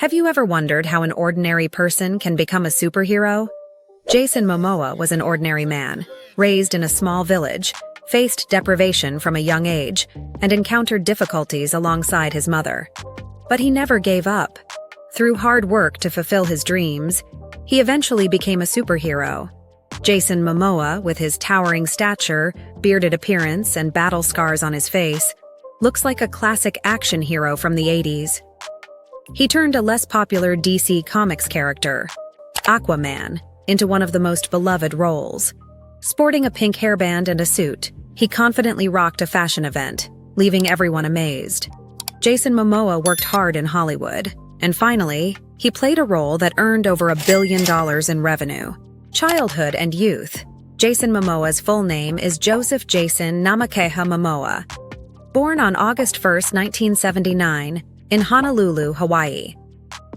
Have you ever wondered how an ordinary person can become a superhero? Jason Momoa was an ordinary man, raised in a small village, faced deprivation from a young age, and encountered difficulties alongside his mother. But he never gave up. Through hard work to fulfill his dreams, he eventually became a superhero. Jason Momoa, with his towering stature, bearded appearance, and battle scars on his face, looks like a classic action hero from the 80s. He turned a less popular DC Comics character, Aquaman, into one of the most beloved roles. Sporting a pink hairband and a suit, he confidently rocked a fashion event, leaving everyone amazed. Jason Momoa worked hard in Hollywood, and finally, he played a role that earned over $1 billion in revenue. Childhood and youth. Jason Momoa's full name is Joseph Jason Momoa. Born on August 1, 1979, in Honolulu, Hawaii.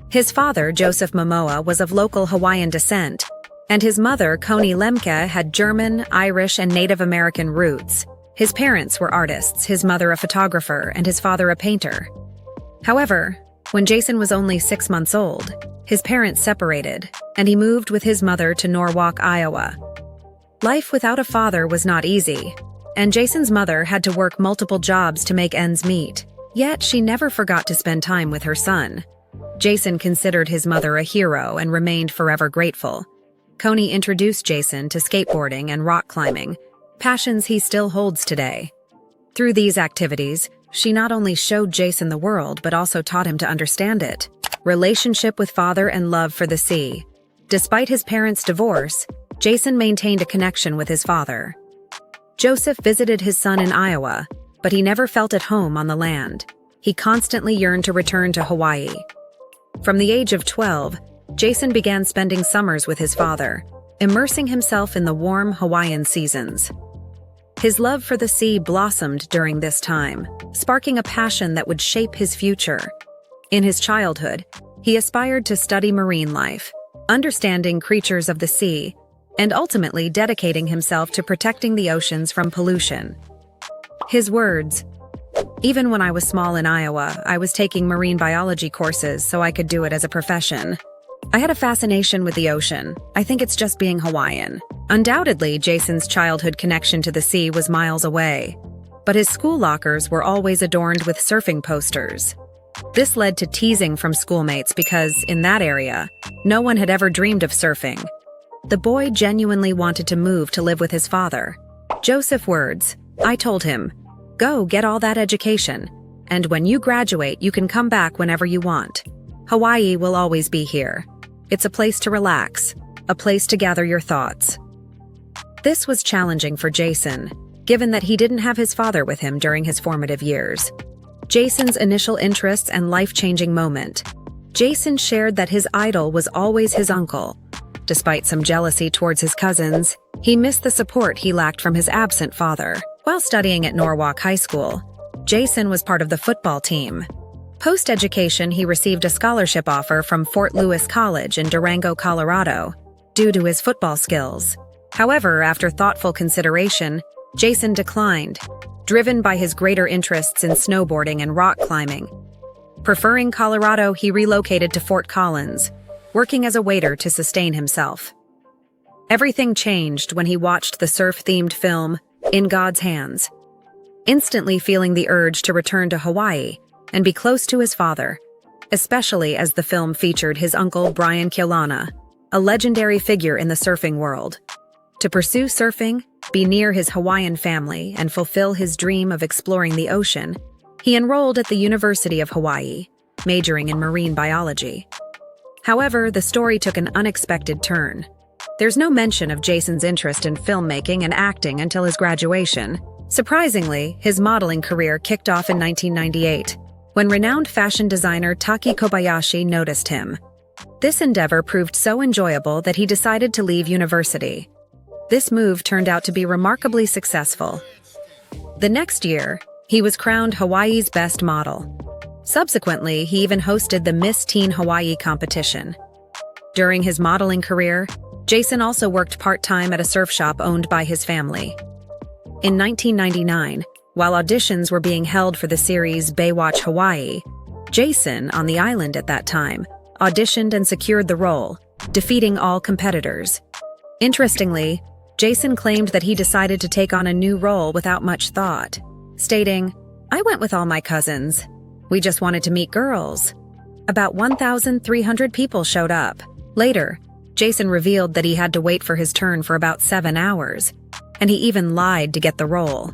His father, Joseph Momoa, was of local Hawaiian descent, and his mother, Connie Lemke, had German, Irish, and Native American roots. His parents were artists, his mother a photographer, and his father a painter. However, when Jason was only 6 months old, his parents separated, and he moved with his mother to Norwalk, Iowa. Life without a father was not easy, and Jason's mother had to work multiple jobs to make ends meet. Yet she never forgot to spend time with her son. Jason considered his mother a hero and remained forever grateful. Connie introduced Jason to skateboarding and rock climbing, passions he still holds today. Through these activities, she not only showed Jason the world but also taught him to understand it. Relationship with father and love for the sea. Despite his parents' divorce, Jason maintained a connection with his father. Joseph visited his son in Iowa, but he never felt at home on the land. He constantly yearned to return to Hawaii. From the age of 12, Jason began spending summers with his father, immersing himself in the warm Hawaiian seasons. His love for the sea blossomed during this time, sparking a passion that would shape his future. In his childhood, he aspired to study marine life, understanding creatures of the sea, and ultimately dedicating himself to protecting the oceans from pollution. His words, "Even when I was small in Iowa, I was taking marine biology courses so I could do it as a profession. I had a fascination with the ocean. I think it's just being Hawaiian." Undoubtedly, Jason's childhood connection to the sea was miles away, but his school lockers were always adorned with surfing posters. This led to teasing from schoolmates because, in that area, no one had ever dreamed of surfing. The boy genuinely wanted to move to live with his father. Joseph's words, "I told him, go get all that education, and when you graduate you can come back whenever you want. Hawaii will always be here. It's a place to relax, a place to gather your thoughts." This was challenging for Jason, given that he didn't have his father with him during his formative years. Jason's initial interests and life-changing moment. Jason shared that his idol was always his uncle. Despite some jealousy towards his cousins, he missed the support he lacked from his absent father. While studying at Norwalk High School, Jason was part of the football team. Post-education, he received a scholarship offer from Fort Lewis College in Durango, Colorado, due to his football skills. However, after thoughtful consideration, Jason declined, driven by his greater interests in snowboarding and rock climbing. Preferring Colorado, he relocated to Fort Collins, working as a waiter to sustain himself. Everything changed when he watched the surf-themed film, In God's Hands, instantly feeling the urge to return to Hawaii and be close to his father, especially as the film featured his uncle Brian Keaulana, a legendary figure in the surfing world. To pursue surfing, be near his Hawaiian family, and fulfill his dream of exploring the ocean, he enrolled at the University of Hawaii, majoring in marine biology. However, the story took an unexpected turn. There's no mention of Jason's interest in filmmaking and acting until his graduation. Surprisingly, his modeling career kicked off in 1998, when renowned fashion designer Taki Kobayashi noticed him. This endeavor proved so enjoyable that he decided to leave university. This move turned out to be remarkably successful. The next year, he was crowned Hawaii's best model. Subsequently, he even hosted the Miss Teen Hawaii competition. During his modeling career, Jason also worked part-time at a surf shop owned by his family. In 1999, while auditions were being held for the series Baywatch Hawaii, Jason, on the island at that time, auditioned and secured the role, defeating all competitors. Interestingly, Jason claimed that he decided to take on a new role without much thought, stating, "I went with all my cousins. We just wanted to meet girls." About 1,300 people showed up. Later, Jason revealed that he had to wait for his turn for about 7 hours, and he even lied to get the role.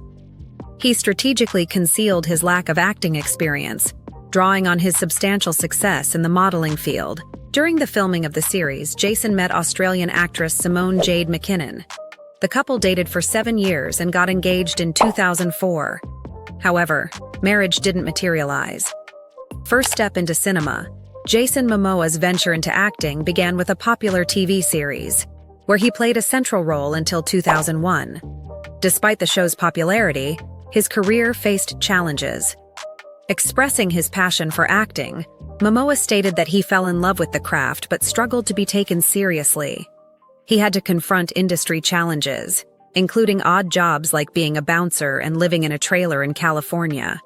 He strategically concealed his lack of acting experience, drawing on his substantial success in the modeling field. During the filming of the series, Jason met Australian actress Simone Jade McKinnon. The couple dated for 7 years and got engaged in 2004. However, marriage didn't materialize. First step into cinema, Jason Momoa's venture into acting began with a popular TV series, where he played a central role until 2001. Despite the show's popularity, his career faced challenges. Expressing his passion for acting, Momoa stated that he fell in love with the craft but struggled to be taken seriously. He had to confront industry challenges, including odd jobs like being a bouncer and living in a trailer in California.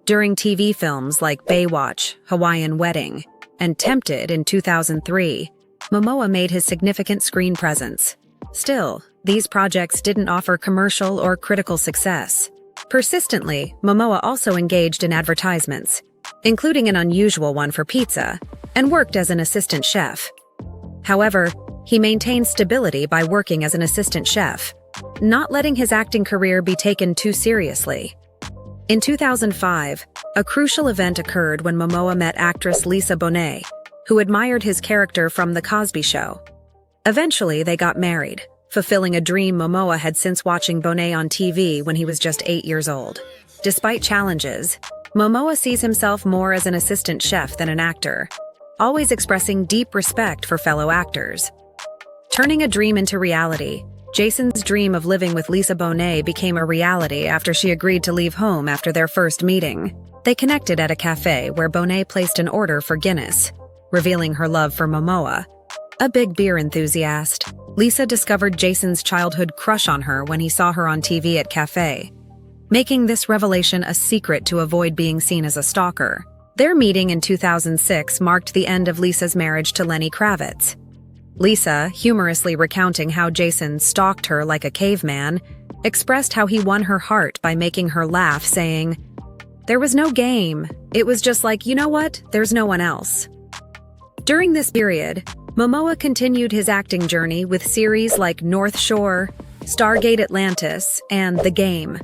During TV films like Baywatch, Hawaiian Wedding, and Tempted in 2003, Momoa made his significant screen presence. Still, these projects didn't offer commercial or critical success. Persistently, Momoa also engaged in advertisements, including an unusual one for pizza, and worked as an assistant chef. However, he maintained stability by working as an assistant chef, not letting his acting career be taken too seriously. In 2005, a crucial event occurred when Momoa met actress Lisa Bonet, who admired his character from The Cosby Show. Eventually, they got married, fulfilling a dream Momoa had since watching Bonet on TV when he was just 8 years old. Despite challenges, Momoa sees himself more as an assistant chef than an actor, always expressing deep respect for fellow actors. Turning a dream into reality, Jason's dream of living with Lisa Bonet became a reality after she agreed to leave home after their first meeting. They connected at a cafe where Bonet placed an order for Guinness, revealing her love for Momoa, a big beer enthusiast. Lisa discovered Jason's childhood crush on her when he saw her on TV at cafe, making this revelation a secret to avoid being seen as a stalker. Their meeting in 2006 marked the end of Lisa's marriage to Lenny Kravitz. Lisa, humorously recounting how Jason stalked her like a caveman, expressed how he won her heart by making her laugh, saying, "There was no game. It was just like, you know what? There's no one else." During this period, Momoa continued his acting journey with series like North Shore, Stargate Atlantis, and The Game.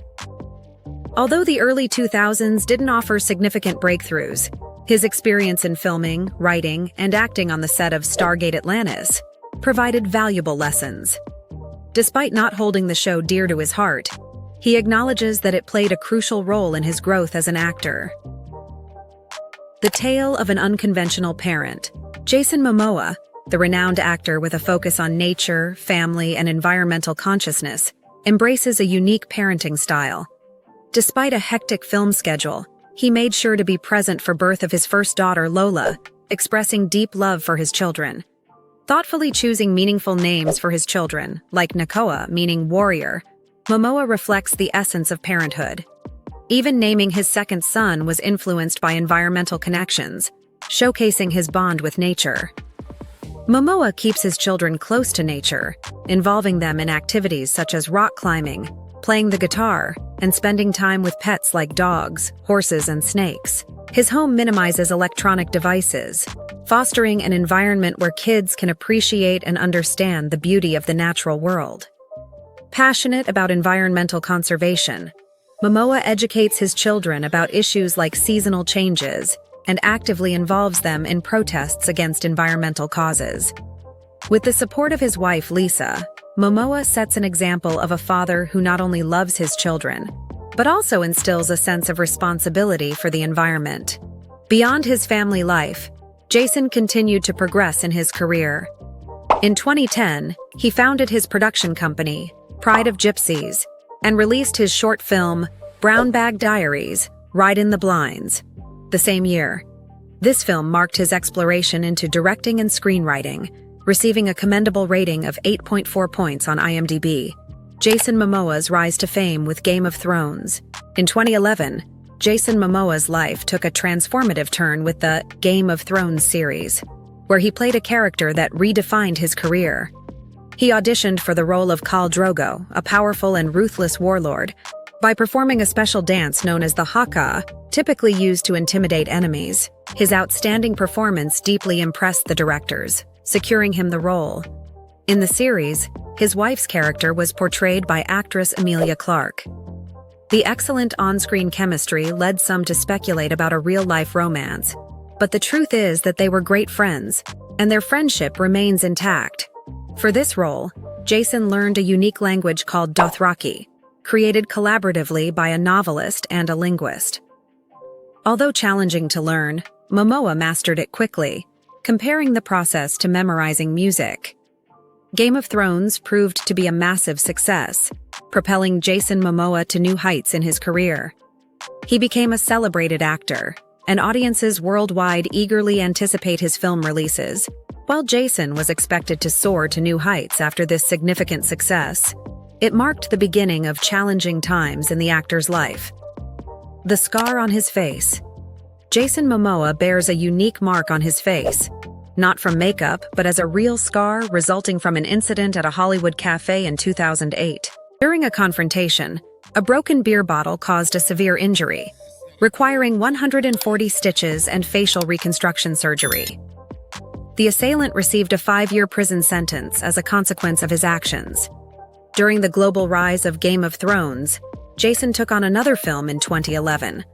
Although the early 2000s didn't offer significant breakthroughs, his experience in filming, writing, and acting on the set of Stargate Atlantis provided valuable lessons. Despite not holding the show dear to his heart, he acknowledges that it played a crucial role in his growth as an actor. The tale of an unconventional parent. Jason Momoa, the renowned actor with a focus on nature, family, and environmental consciousness, embraces a unique parenting style. Despite a hectic film schedule, he made sure to be present for birth of his first daughter, Lola, expressing deep love for his children. Thoughtfully choosing meaningful names for his children, like Nakoa, meaning warrior, Momoa reflects the essence of parenthood. Even naming his second son was influenced by environmental connections, showcasing his bond with nature. Momoa keeps his children close to nature, involving them in activities such as rock climbing, playing the guitar, and spending time with pets like dogs, horses, and snakes. His home minimizes electronic devices, fostering an environment where kids can appreciate and understand the beauty of the natural world. Passionate about environmental conservation, Momoa educates his children about issues like seasonal changes and actively involves them in protests against environmental causes. With the support of his wife, Lisa, Momoa sets an example of a father who not only loves his children, but also instills a sense of responsibility for the environment. Beyond his family life, Jason continued to progress in his career. In 2010, he founded his production company, Pride of Gypsies, and released his short film, Brown Bag Diaries, Ride in the Blinds, the same year. This film marked his exploration into directing and screenwriting, receiving a commendable rating of 8.4 points on IMDb. Jason Momoa's rise to fame with Game of Thrones. In 2011, Jason Momoa's life took a transformative turn with the Game of Thrones series, where he played a character that redefined his career. He auditioned for the role of Khal Drogo, a powerful and ruthless warlord, by performing a special dance known as the haka, typically used to intimidate enemies. His outstanding performance deeply impressed the directors, securing him the role. In the series, his wife's character was portrayed by actress Emilia Clarke. The excellent on-screen chemistry led some to speculate about a real-life romance, but the truth is that they were great friends, and their friendship remains intact. For this role, Jason learned a unique language called Dothraki, created collaboratively by a novelist and a linguist. Although challenging to learn, Momoa mastered it quickly, comparing the process to memorizing music. Game of Thrones proved to be a massive success, propelling Jason Momoa to new heights in his career. He became a celebrated actor, and audiences worldwide eagerly anticipate his film releases. While Jason was expected to soar to new heights after this significant success, it marked the beginning of challenging times in the actor's life. The scar on his face. Jason Momoa bears a unique mark on his face, not from makeup, but as a real scar resulting from an incident at a Hollywood cafe in 2008. During a confrontation, a broken beer bottle caused a severe injury, requiring 140 stitches and facial reconstruction surgery. The assailant received a 5-year prison sentence as a consequence of his actions. During the global rise of Game of Thrones, Jason took on another film in 2011,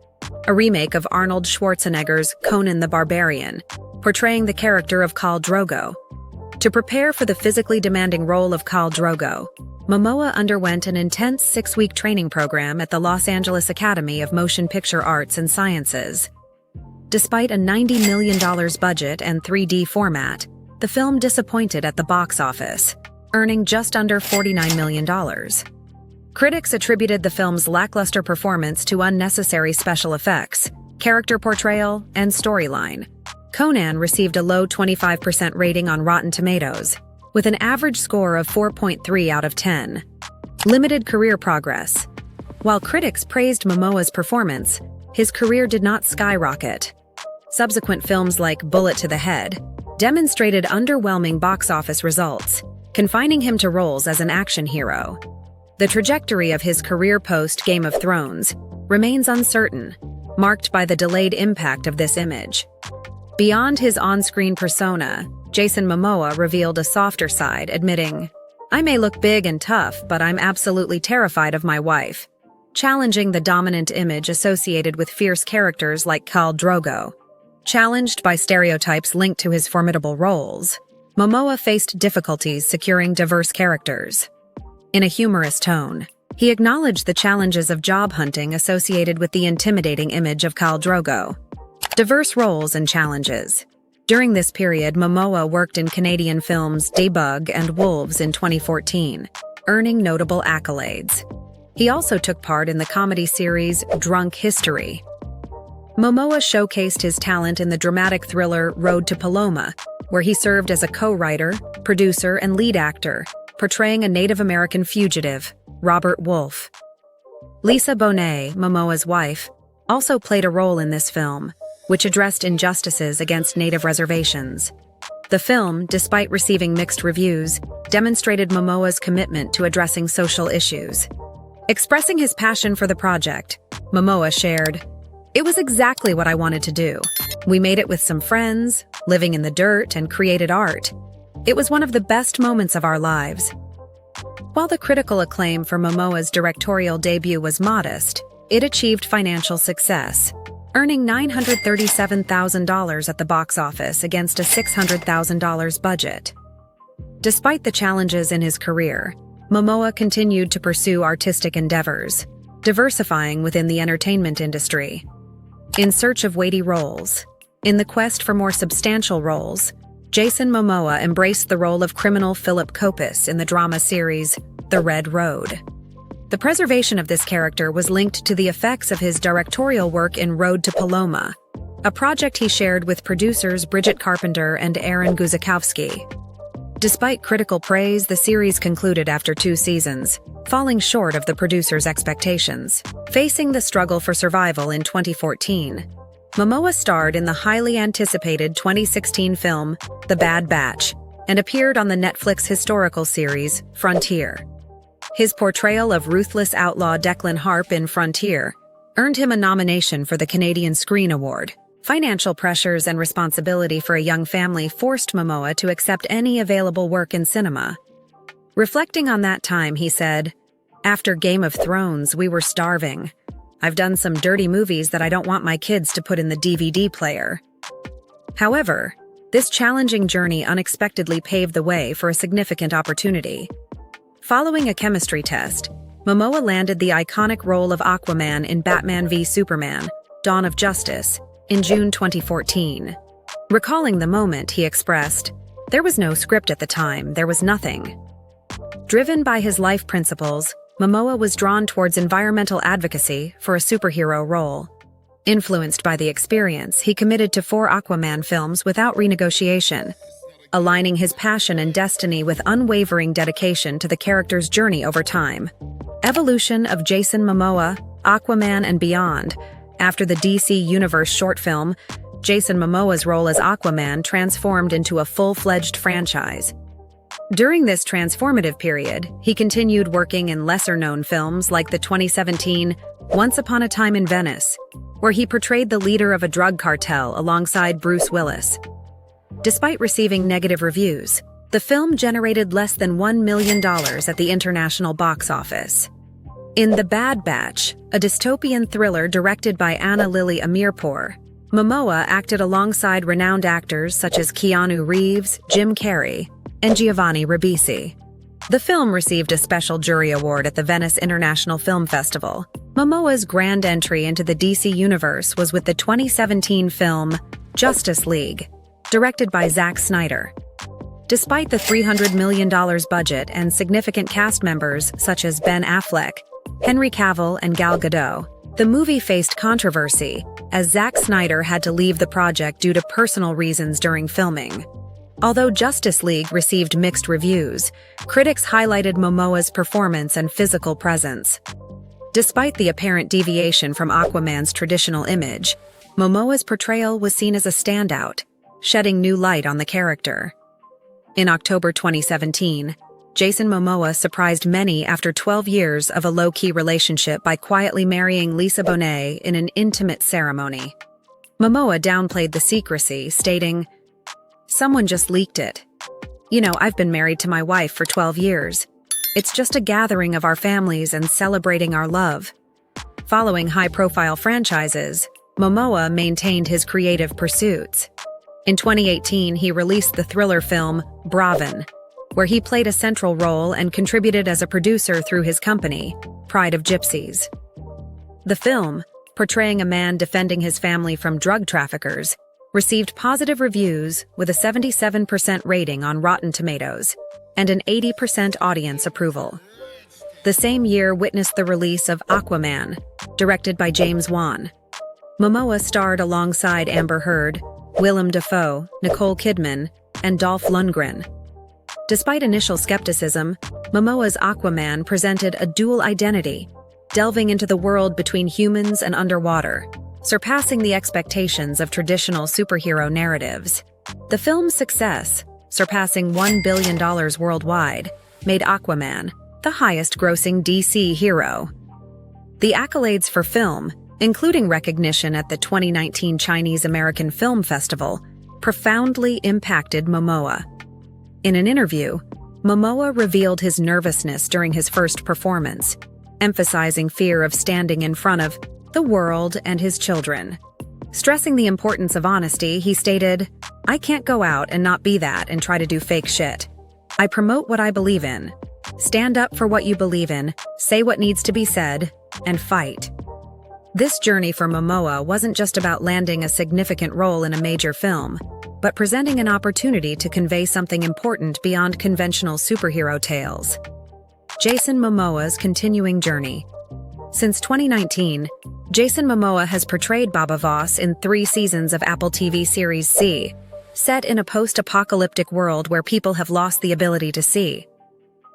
a remake of Arnold Schwarzenegger's Conan the Barbarian, portraying the character of Khal Drogo. To prepare for the physically demanding role of Khal Drogo, Momoa underwent an intense 6-week training program at the Los Angeles Academy of Motion Picture Arts and Sciences. Despite a $90 million budget and 3D format, the film disappointed at the box office, earning just under $49 million. Critics attributed the film's lackluster performance to unnecessary special effects, character portrayal, and storyline. Conan received a low 25% rating on Rotten Tomatoes, with an average score of 4.3 out of 10. Limited career progress. While critics praised Momoa's performance, his career did not skyrocket. Subsequent films like Bullet to the Head demonstrated underwhelming box office results, confining him to roles as an action hero. The trajectory of his career post-Game of Thrones remains uncertain, marked by the delayed impact of this image. Beyond his on-screen persona, Jason Momoa revealed a softer side, admitting, "I may look big and tough, but I'm absolutely terrified of my wife," challenging the dominant image associated with fierce characters like Khal Drogo. Challenged by stereotypes linked to his formidable roles, Momoa faced difficulties securing diverse characters. In a humorous tone, he acknowledged the challenges of job hunting associated with the intimidating image of Khal Drogo. Diverse roles and challenges. During this period, Momoa worked in Canadian films Debug and Wolves in 2014, earning notable accolades. He also took part in the comedy series Drunk History. Momoa showcased his talent in the dramatic thriller Road to Paloma, where he served as a co-writer, producer, and lead actor, portraying a Native American fugitive, Robert Wolfe. Lisa Bonet, Momoa's wife, also played a role in this film, which addressed injustices against Native reservations. The film, despite receiving mixed reviews, demonstrated Momoa's commitment to addressing social issues. Expressing his passion for the project, Momoa shared, "It was exactly what I wanted to do. We made it with some friends, living in the dirt, and created art. It was one of the best moments of our lives." While the critical acclaim for Momoa's directorial debut was modest, it achieved financial success, earning $937,000 at the box office against a $600,000 budget. Despite the challenges in his career, Momoa continued to pursue artistic endeavors, diversifying within the entertainment industry. In search of weighty roles. In the quest for more substantial roles, Jason Momoa embraced the role of criminal Philip Kopis in the drama series The Red Road. The preservation of this character was linked to the effects of his directorial work in Road to Paloma, a project he shared with producers Bridget Carpenter and Aaron Guzikowski. Despite critical praise, the series concluded after 2 seasons, falling short of the producer's expectations. Facing the struggle for survival in 2014, Momoa starred in the highly anticipated 2016 film The Bad Batch and appeared on the Netflix historical series Frontier. His portrayal of ruthless outlaw Declan Harp in Frontier earned him a nomination for the Canadian Screen Award. Financial pressures and responsibility for a young family forced Momoa to accept any available work in cinema. Reflecting on that time, he said, "After Game of Thrones, we were starving. I've done some dirty movies that I don't want my kids to put in the DVD player." However, this challenging journey unexpectedly paved the way for a significant opportunity. Following a chemistry test, Momoa landed the iconic role of Aquaman in Batman v Superman: Dawn of Justice in June 2014. Recalling the moment, he expressed, "There was no script at the time, there was nothing." Driven by his life principles, Momoa was drawn towards environmental advocacy for a superhero role. Influenced by the experience, he committed to 4 Aquaman films without renegotiation, aligning his passion and destiny with unwavering dedication to the character's journey over time. Evolution of Jason Momoa, Aquaman and Beyond. After the DC Universe short film, Jason Momoa's role as Aquaman transformed into a full-fledged franchise. During this transformative period, he continued working in lesser-known films like the 2017 Once Upon a Time in Venice, where he portrayed the leader of a drug cartel alongside Bruce Willis. Despite receiving negative reviews, the film generated less than $1 million at the international box office. In The Bad Batch, a dystopian thriller directed by Anna Lily Amirpour, Momoa acted alongside renowned actors such as Keanu Reeves, Jim Carrey, and Giovanni Ribisi. The film received a special jury award at the Venice International Film Festival. Momoa's grand entry into the DC universe was with the 2017 film Justice League, directed by Zack Snyder. Despite the $300 million budget and significant cast members such as Ben Affleck, Henry Cavill, and Gal Gadot, the movie faced controversy, as Zack Snyder had to leave the project due to personal reasons during filming. Although Justice League received mixed reviews, critics highlighted Momoa's performance and physical presence. Despite the apparent deviation from Aquaman's traditional image, Momoa's portrayal was seen as a standout, shedding new light on the character. In October 2017, Jason Momoa surprised many after 12 years of a low-key relationship by quietly marrying Lisa Bonet in an intimate ceremony. Momoa downplayed the secrecy, stating, "Someone just leaked it. You know, I've been married to my wife for 12 years. It's just a gathering of our families and celebrating our love." Following high-profile franchises, Momoa maintained his creative pursuits. In 2018, he released the thriller film Braven, where he played a central role and contributed as a producer through his company, Pride of Gypsies. The film, portraying a man defending his family from drug traffickers, received positive reviews with a 77% rating on Rotten Tomatoes and an 80% audience approval. The same year witnessed the release of Aquaman, directed by James Wan. Momoa starred alongside Amber Heard, Willem Dafoe, Nicole Kidman, and Dolph Lundgren. Despite initial skepticism, Momoa's Aquaman presented a dual identity, delving into the world between humans and underwater, surpassing the expectations of traditional superhero narratives. The film's success, surpassing $1 billion worldwide, made Aquaman the highest-grossing DC hero. The accolades for film, including recognition at the 2019 Chinese American Film Festival, profoundly impacted Momoa. In an interview, Momoa revealed his nervousness during his first performance, emphasizing fear of standing in front of the world and his children. Stressing the importance of honesty, he stated, "I can't go out and not be that and try to do fake shit. I promote what I believe in. Stand up for what you believe in, say what needs to be said, and fight." This journey for Momoa wasn't just about landing a significant role in a major film, but presenting an opportunity to convey something important beyond conventional superhero tales. Jason Momoa's continuing journey. Since 2019, Jason Momoa has portrayed Baba Voss in 3 seasons of Apple TV series set in a post-apocalyptic world where people have lost the ability to see.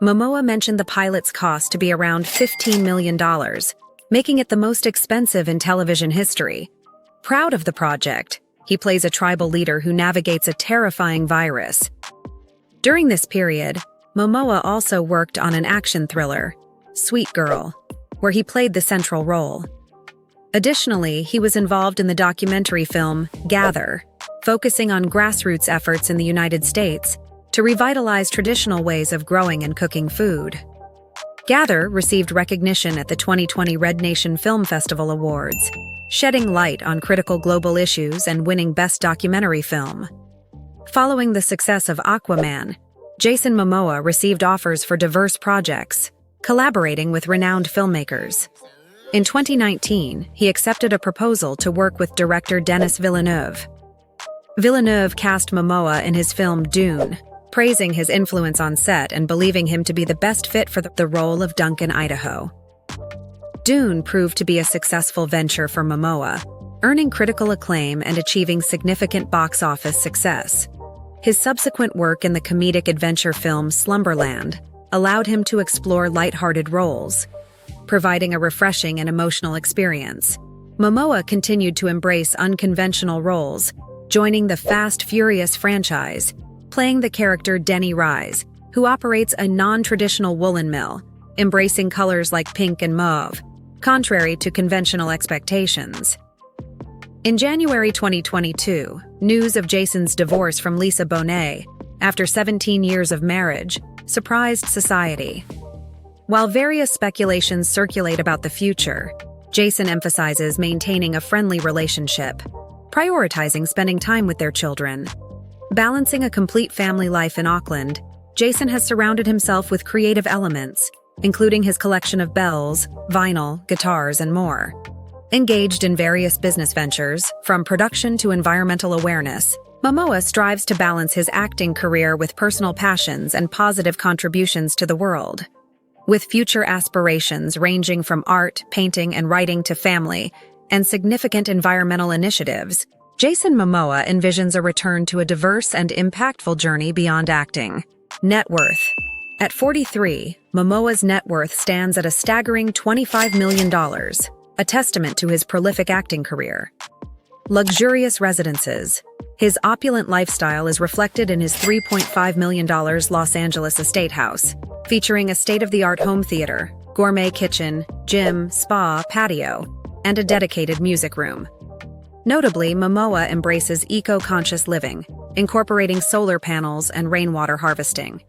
Momoa mentioned the pilot's cost to be around $15 million, making it the most expensive in television history. Proud of the project, he plays a tribal leader who navigates a terrifying virus. During this period, Momoa also worked on an action thriller, Sweet Girl, where he played the central role. Additionally, he was involved in the documentary film Gather, focusing on grassroots efforts in the United States to revitalize traditional ways of growing and cooking food. Gather received recognition at the 2020 Red Nation Film Festival Awards, shedding light on critical global issues and winning Best Documentary Film. Following the success of Aquaman, Jason Momoa received offers for diverse projects, collaborating with renowned filmmakers. In 2019, he accepted a proposal to work with director Denis Villeneuve. Villeneuve cast Momoa in his film Dune, praising his influence on set and believing him to be the best fit for the role of Duncan Idaho. Dune proved to be a successful venture for Momoa, earning critical acclaim and achieving significant box office success. His subsequent work in the comedic adventure film Slumberland allowed him to explore lighthearted roles, providing a refreshing and emotional experience. Momoa continued to embrace unconventional roles, joining the Fast Furious franchise, playing the character Denny Rise, who operates a non-traditional woolen mill, embracing colors like pink and mauve, contrary to conventional expectations. In January 2022, news of Jason's divorce from Lisa Bonet, after 17 years of marriage, surprised society. While various speculations circulate about the future, Jason emphasizes maintaining a friendly relationship, prioritizing spending time with their children. Balancing a complete family life in Auckland, Jason has surrounded himself with creative elements, including his collection of bells, vinyl, guitars, and more. Engaged in various business ventures, from production to environmental awareness, Momoa strives to balance his acting career with personal passions and positive contributions to the world. With future aspirations ranging from art, painting, and writing to family, and significant environmental initiatives, Jason Momoa envisions a return to a diverse and impactful journey beyond acting. Net worth. At 43, Momoa's net worth stands at a staggering $25 million, a testament to his prolific acting career. Luxurious residences. His opulent lifestyle is reflected in his $3.5 million Los Angeles estate house, featuring a state-of-the-art home theater, gourmet kitchen, gym, spa, patio, and a dedicated music room. Notably, Momoa embraces eco-conscious living, incorporating solar panels and rainwater harvesting.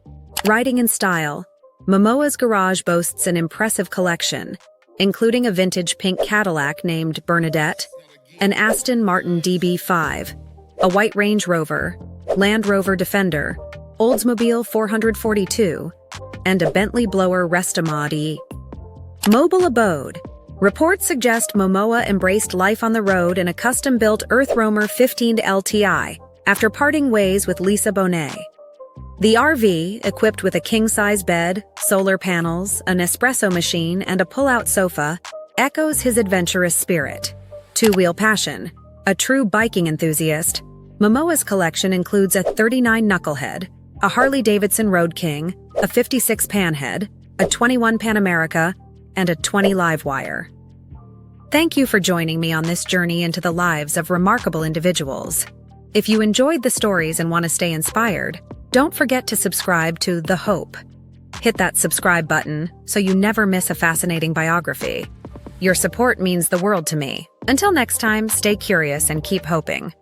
Riding in style, Momoa's garage boasts an impressive collection, including a vintage pink Cadillac named Bernadette, an Aston Martin DB5, a white Range Rover, Land Rover Defender, Oldsmobile 442, and a Bentley blower Restamod E. Mobile Abode. Reports suggest Momoa embraced life on the road in a custom-built Earth Roamer 15 LTI after parting ways with Lisa Bonet. The RV, equipped with a king-size bed, solar panels, an espresso machine, and a pull-out sofa, echoes his adventurous spirit. Two-wheel passion. A true biking enthusiast, Momoa's collection includes a 39 Knucklehead, a Harley-Davidson Road King, a 56 Panhead, a 21 Pan America, and a 20 Livewire. Thank you for joining me on this journey into the lives of remarkable individuals. If you enjoyed the stories and want to stay inspired, don't forget to subscribe to The Hope. Hit that subscribe button so you never miss a fascinating biography. Your support means the world to me. Until next time, stay curious and keep hoping.